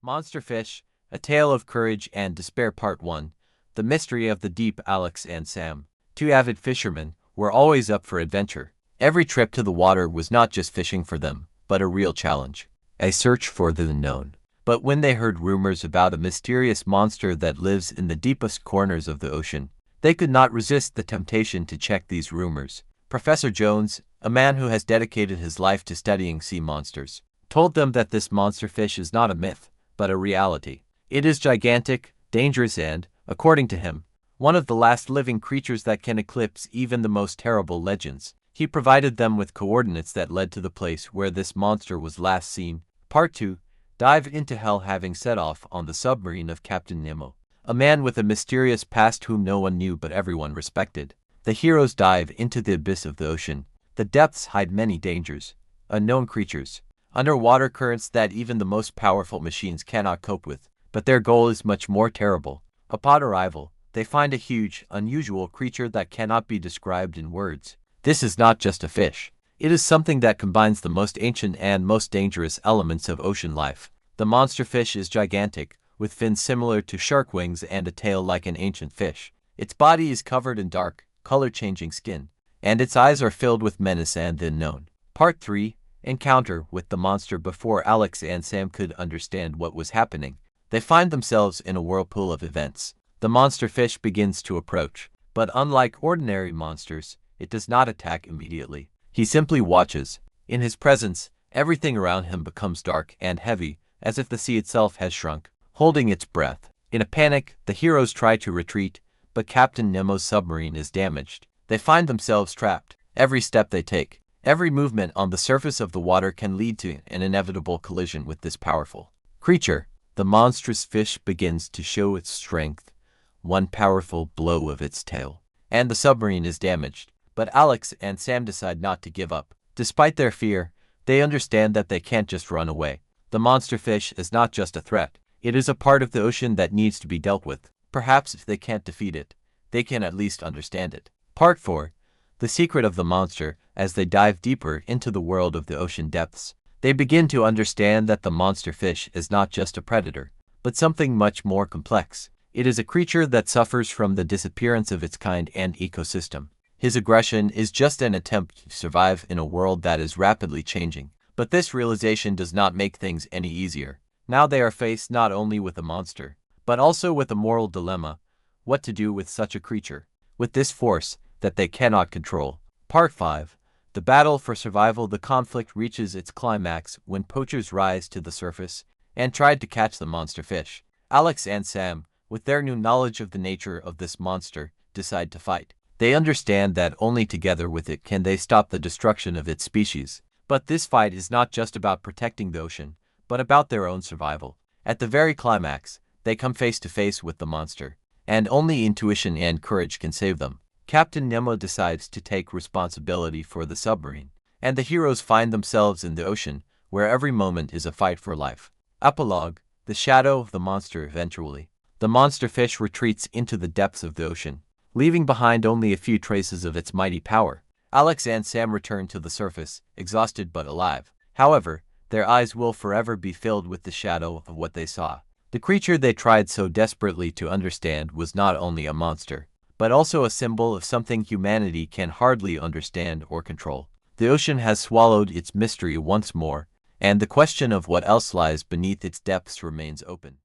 Monster Fish, A Tale of Courage and Despair Part 1, The Mystery of the Deep. Alex and Sam, two avid fishermen, were always up for adventure. Every trip to the water was not just fishing for them, but a real challenge, a search for the unknown. But when they heard rumors about a mysterious monster that lives in the deepest corners of the ocean, they could not resist the temptation to check these rumors. Professor Jones, a man who has dedicated his life to studying sea monsters, told them that this monster fish is not a myth, but a reality. It is gigantic, dangerous and, according to him, one of the last living creatures that can eclipse even the most terrible legends. He provided them with coordinates that led to the place where this monster was last seen. Part 2, Dive into Hell. Having set off on the submarine of Captain Nemo, a man with a mysterious past whom no one knew but everyone respected, the heroes dive into the abyss of the ocean. The depths hide many dangers, unknown creatures, underwater currents that even the most powerful machines cannot cope with. But their goal is much more terrible. Upon arrival, they find a huge, unusual creature that cannot be described in words. This is not just a fish. It is something that combines the most ancient and most dangerous elements of ocean life. The monster fish is gigantic, with fins similar to shark wings and a tail like an ancient fish. Its body is covered in dark, color-changing skin, and its eyes are filled with menace and the unknown. Part 3, Encounter with the monster. Before Alex and Sam could understand what was happening, they find themselves in a whirlpool of events. The monster fish begins to approach, but unlike ordinary monsters, it does not attack immediately. He simply watches. In his presence, everything around him becomes dark and heavy, as if the sea itself has shrunk, holding its breath. In a panic, the heroes try to retreat, but Captain Nemo's submarine is damaged. They find themselves trapped. Every step they take, every movement on the surface of the water can lead to an inevitable collision with this powerful creature. The monstrous fish begins to show its strength, one powerful blow of its tail, and the submarine is damaged. But Alex and Sam decide not to give up. Despite their fear, they understand that they can't just run away. The monster fish is not just a threat. It is a part of the ocean that needs to be dealt with. Perhaps if they can't defeat it, they can at least understand it. Part 4, The Secret of the Monster. As they dive deeper into the world of the ocean depths, they begin to understand that the monster fish is not just a predator, but something much more complex. It is a creature that suffers from the disappearance of its kind and ecosystem. His aggression is just an attempt to survive in a world that is rapidly changing. But this realization does not make things any easier. Now they are faced not only with a monster, but also with a moral dilemma: what to do with such a creature, with this force that they cannot control. Part 5, The Battle for Survival. The conflict reaches its climax when poachers rise to the surface and try to catch the monster fish. Alex and Sam, with their new knowledge of the nature of this monster, decide to fight. They understand that only together with it can they stop the destruction of its species. But this fight is not just about protecting the ocean, but about their own survival. At the very climax, they come face to face with the monster, and only intuition and courage can save them. Captain Nemo decides to take responsibility for the submarine, and the heroes find themselves in the ocean, where every moment is a fight for life. Epilogue, The Shadow of the Monster. Eventually, the monster fish retreats into the depths of the ocean, leaving behind only a few traces of its mighty power. Alex and Sam return to the surface, exhausted but alive. However, their eyes will forever be filled with the shadow of what they saw. The creature they tried so desperately to understand was not only a monster, but also a symbol of something humanity can hardly understand or control. The ocean has swallowed its mystery once more, and the question of what else lies beneath its depths remains open.